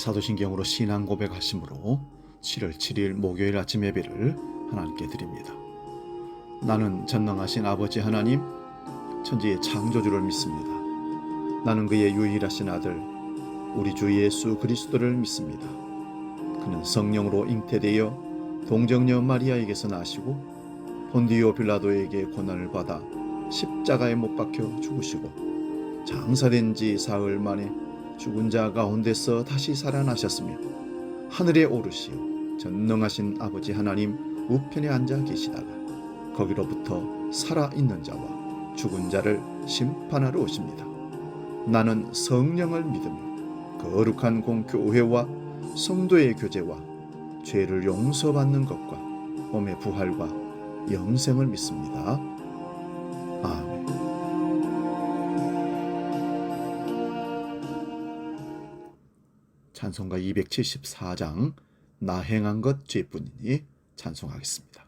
사도신경으로 신앙 고백하심으로 7월 7일 목요일 아침 예배를 하나님께 드립니다. 나는 전능하신 아버지 하나님, 천지의 창조주를 믿습니다. 나는 그의 유일하신 아들, 우리 주 예수 그리스도를 믿습니다. 그는 성령으로 잉태되어 동정녀 마리아에게서 나시고 본디오 빌라도에게 고난을 받아 십자가에 못 박혀 죽으시고 장사된 지 사흘 만에 죽은 자 가운데서 다시 살아나셨으며 하늘에 오르시어 전능하신 아버지 하나님 우편에 앉아 계시다가 거기로부터 살아있는 자와 죽은 자를 심판하러 오십니다. 나는 성령을 믿으며 거룩한 공교회와 성도의 교제와 죄를 용서받는 것과 몸의 부활과 영생을 믿습니다. 아멘. 찬송가 274장 나 행한 것 죄뿐이니 찬송하겠습니다.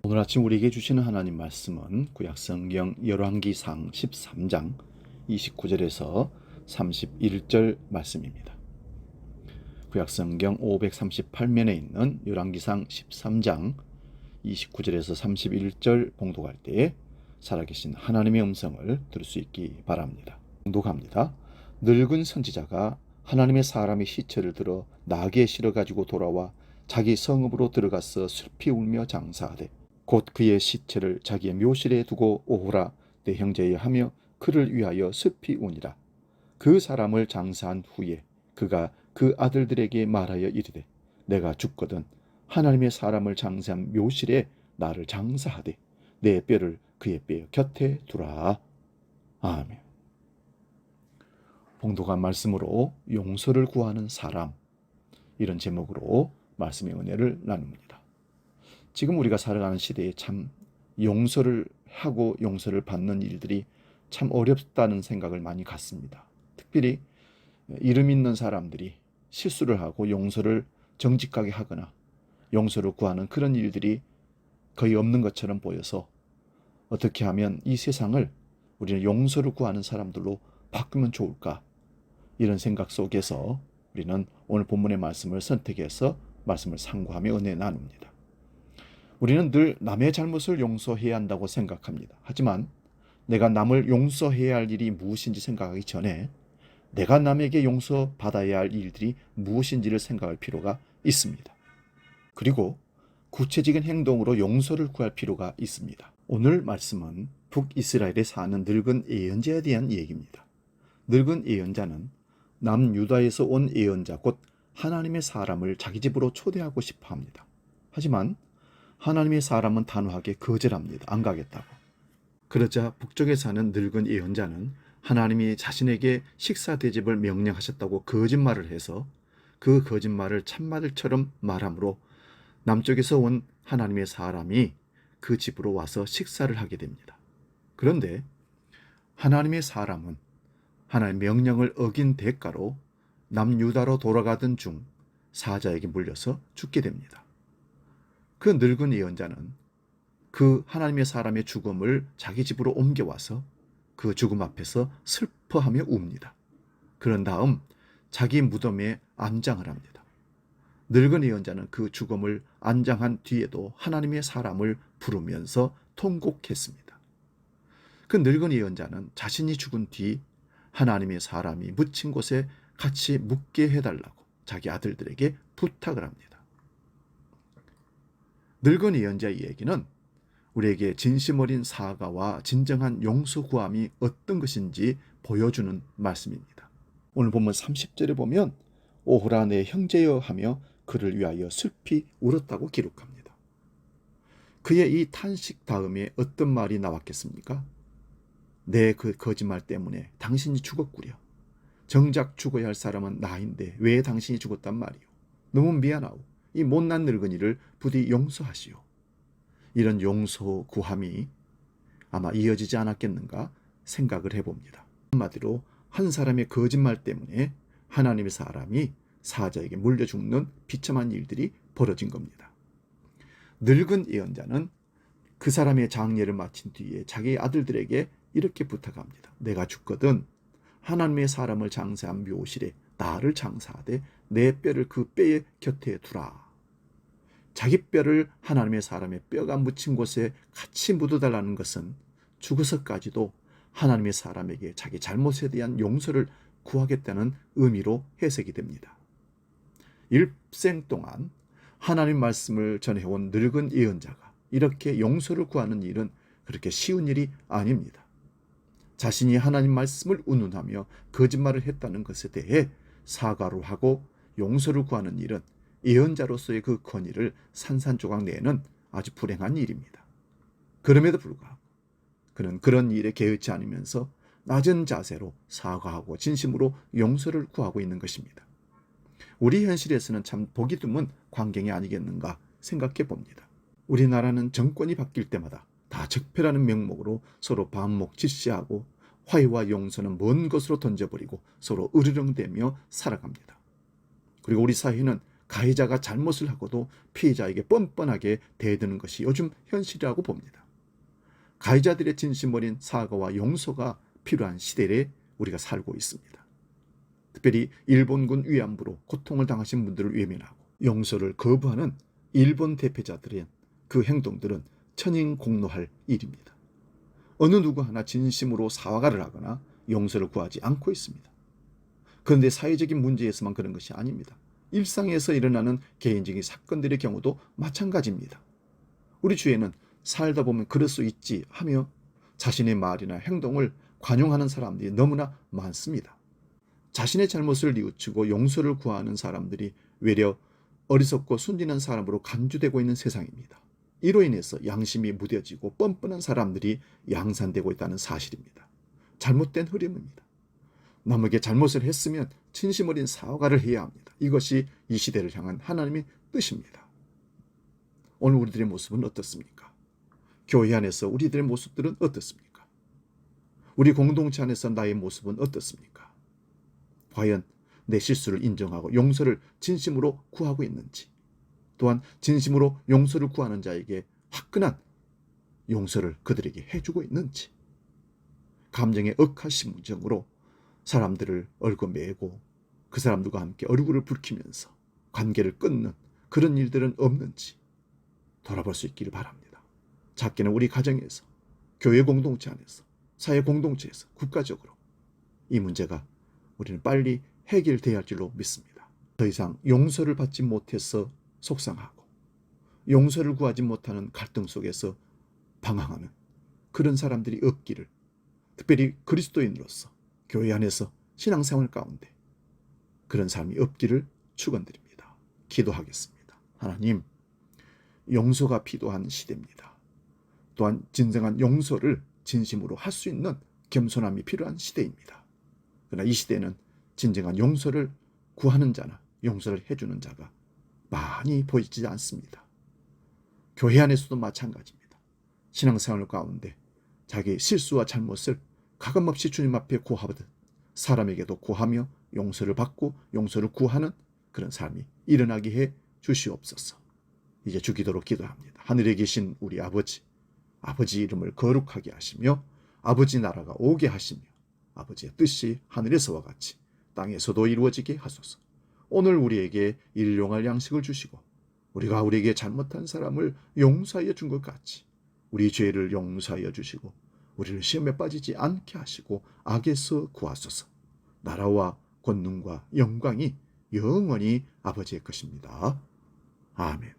오늘 아침 우리에게 주시는 하나님 말씀은 구약성경 열왕기상 13장 29절에서 31절 말씀입니다. 구약성경 538면에 있는 열왕기상 13장 29절에서 31절 봉독할 때에 살아계신 하나님의 음성을 들을 수 있기 바랍니다. 봉독합니다. 늙은 선지자가 하나님의 사람의 시체를 들어 나귀에 실어가지고 돌아와 자기 성읍으로 들어가서 슬피 울며 장사하되 곧 그의 시체를 자기의 묘실에 두고 오호라 내 형제여 하며 그를 위하여 슬피 우니라. 그 사람을 장사한 후에 그가 그 아들들에게 말하여 이르되 내가 죽거든 하나님의 사람을 장사한 묘실에 나를 장사하되 내 뼈를 그의 뼈 곁에 두라. 아멘. 봉독한 말씀으로 용서를 구하는 사람, 이런 제목으로 말씀의 은혜를 나눕니다. 지금 우리가 살아가는 시대에 참 용서를 하고 용서를 받는 일들이 참 어렵다는 생각을 많이 갖습니다. 특별히 이름 있는 사람들이 실수를 하고 용서를 정직하게 하거나 용서를 구하는 그런 일들이 거의 없는 것처럼 보여서 어떻게 하면 이 세상을 우리는 용서를 구하는 사람들로 바꾸면 좋을까, 이런 생각 속에서 우리는 오늘 본문의 말씀을 선택해서 말씀을 상고하며 은혜 나눕니다. 우리는 늘 남의 잘못을 용서해야 한다고 생각합니다. 하지만 내가 남을 용서해야 할 일이 무엇인지 생각하기 전에 내가 남에게 용서받아야 할 일들이 무엇인지를 생각할 필요가 있습니다. 그리고 구체적인 행동으로 용서를 구할 필요가 있습니다. 오늘 말씀은 북이스라엘에 사는 늙은 예언자에 대한 얘기입니다. 늙은 예언자는 남유다에서 온 예언자, 곧 하나님의 사람을 자기 집으로 초대하고 싶어 합니다. 하지만 하나님의 사람은 단호하게 거절합니다. 안 가겠다고. 그러자 북쪽에 사는 늙은 예언자는 하나님이 자신에게 식사 대접을 명령하셨다고 거짓말을 해서 그 거짓말을 참말처럼 말함으로 남쪽에서 온 하나님의 사람이 그 집으로 와서 식사를 하게 됩니다. 그런데 하나님의 사람은 하나님의 명령을 어긴 대가로 남유다로 돌아가던 중 사자에게 물려서 죽게 됩니다. 그 늙은 예언자는 그 하나님의 사람의 죽음을 자기 집으로 옮겨와서 그 죽음 앞에서 슬퍼하며 웁니다. 그런 다음 자기 무덤에 안장을 합니다. 늙은 예언자는 그 죽음을 안장한 뒤에도 하나님의 사람을 부르면서 통곡했습니다. 그 늙은 예언자는 자신이 죽은 뒤 하나님의 사람이 묻힌 곳에 같이 묻게 해달라고 자기 아들들에게 부탁을 합니다. 늙은 예언자의 얘기는 우리에게 진심 어린 사과와 진정한 용서 구함이 어떤 것인지 보여주는 말씀입니다. 오늘 본문 30절에 보면 오호라 내 형제여 하며 그를 위하여 슬피 울었다고 기록합니다. 그의 이 탄식 다음에 어떤 말이 나왔겠습니까? 내 그 거짓말 때문에 당신이 죽었구려. 정작 죽어야 할 사람은 나인데 왜 당신이 죽었단 말이오. 너무 미안하오. 이 못난 늙은이를 부디 용서하시오. 이런 용서 구함이 아마 이어지지 않았겠는가 생각을 해봅니다. 한마디로 한 사람의 거짓말 때문에 하나님의 사람이 사자에게 물려 죽는 비참한 일들이 벌어진 겁니다. 늙은 예언자는 그 사람의 장례를 마친 뒤에 자기 아들들에게 이렇게 부탁합니다. 내가 죽거든 하나님의 사람을 장사한 묘실에 나를 장사하되 내 뼈를 그 뼈의 곁에 두라. 자기 뼈를 하나님의 사람의 뼈가 묻힌 곳에 같이 묻어달라는 것은 죽어서까지도 하나님의 사람에게 자기 잘못에 대한 용서를 구하겠다는 의미로 해석이 됩니다. 일생 동안 하나님 말씀을 전해온 늙은 예언자가 이렇게 용서를 구하는 일은 그렇게 쉬운 일이 아닙니다. 자신이 하나님 말씀을 운운하며 거짓말을 했다는 것에 대해 사과를 하고 용서를 구하는 일은 예언자로서의 그 권위를 산산조각 내는 아주 불행한 일입니다. 그럼에도 불구하고 그는 그런 일에 개의치 않으면서 낮은 자세로 사과하고 진심으로 용서를 구하고 있는 것입니다. 우리 현실에서는 참 보기 드문 광경이 아니겠는가 생각해 봅니다. 우리나라는 정권이 바뀔 때마다 다 적폐라는 명목으로 서로 반목질시하고 화해와 용서는 먼 곳으로 던져버리고 서로 으르렁대며 살아갑니다. 그리고 우리 사회는 가해자가 잘못을 하고도 피해자에게 뻔뻔하게 대드는 것이 요즘 현실이라고 봅니다. 가해자들의 진심 어린 사과와 용서가 필요한 시대에 우리가 살고 있습니다. 특별히 일본군 위안부로 고통을 당하신 분들을 외면하고 용서를 거부하는 일본 대표자들의 그 행동들은 천인공노할 일입니다. 어느 누구 하나 진심으로 사과를 하거나 용서를 구하지 않고 있습니다. 그런데 사회적인 문제에서만 그런 것이 아닙니다. 일상에서 일어나는 개인적인 사건들의 경우도 마찬가지입니다. 우리 주위에는 살다 보면 그럴 수 있지 하며 자신의 말이나 행동을 관용하는 사람들이 너무나 많습니다. 자신의 잘못을 뉘우치고 용서를 구하는 사람들이 외려 어리석고 순진한 사람으로 간주되고 있는 세상입니다. 이로 인해서 양심이 무뎌지고 뻔뻔한 사람들이 양산되고 있다는 사실입니다. 잘못된 흐름입니다. 남에게 잘못을 했으면 진심 어린 사과를 해야 합니다. 이것이 이 시대를 향한 하나님의 뜻입니다. 오늘 우리들의 모습은 어떻습니까? 교회 안에서 우리들의 모습들은 어떻습니까? 우리 공동체 안에서 나의 모습은 어떻습니까? 과연 내 실수를 인정하고 용서를 진심으로 구하고 있는지, 또한 진심으로 용서를 구하는 자에게 화끈한 용서를 그들에게 해주고 있는지, 감정의 억하심정으로 사람들을 얽어매고 그 사람들과 함께 얼굴을 붉히면서 관계를 끊는 그런 일들은 없는지 돌아볼 수 있기를 바랍니다. 작게는 우리 가정에서, 교회 공동체 안에서, 사회 공동체에서, 국가적으로 이 문제가 우리는 빨리 해결돼야 할 줄로 믿습니다. 더 이상 용서를 받지 못해서 속상하고 용서를 구하지 못하는 갈등 속에서 방황하는 그런 사람들이 없기를, 특별히 그리스도인으로서 교회 안에서 신앙생활 가운데 그런 사람이 없기를 축원드립니다. 기도하겠습니다. 하나님, 용서가 필요한 시대입니다. 또한 진정한 용서를 진심으로 할 수 있는 겸손함이 필요한 시대입니다. 그러나 이 시대는 진정한 용서를 구하는 자나 용서를 해주는 자가 많이 보이지 않습니다. 교회 안에서도 마찬가지입니다. 신앙생활 가운데 자기 실수와 잘못을 가감없이 주님 앞에 구하듯 사람에게도 구하며 용서를 받고 용서를 구하는 그런 삶이 일어나게 해 주시옵소서. 이제 주기도로 기도합니다. 하늘에 계신 우리 아버지, 아버지 이름을 거룩하게 하시며 아버지 나라가 오게 하시며 아버지의 뜻이 하늘에서와 같이 땅에서도 이루어지게 하소서. 오늘 우리에게 일용할 양식을 주시고 우리가 우리에게 잘못한 사람을 용서하여 준 것 같이 우리 죄를 용서하여 주시고 우리를 시험에 빠지지 않게 하시고 악에서 구하소서. 나라와 권능과 영광이 영원히 아버지의 것입니다. 아멘.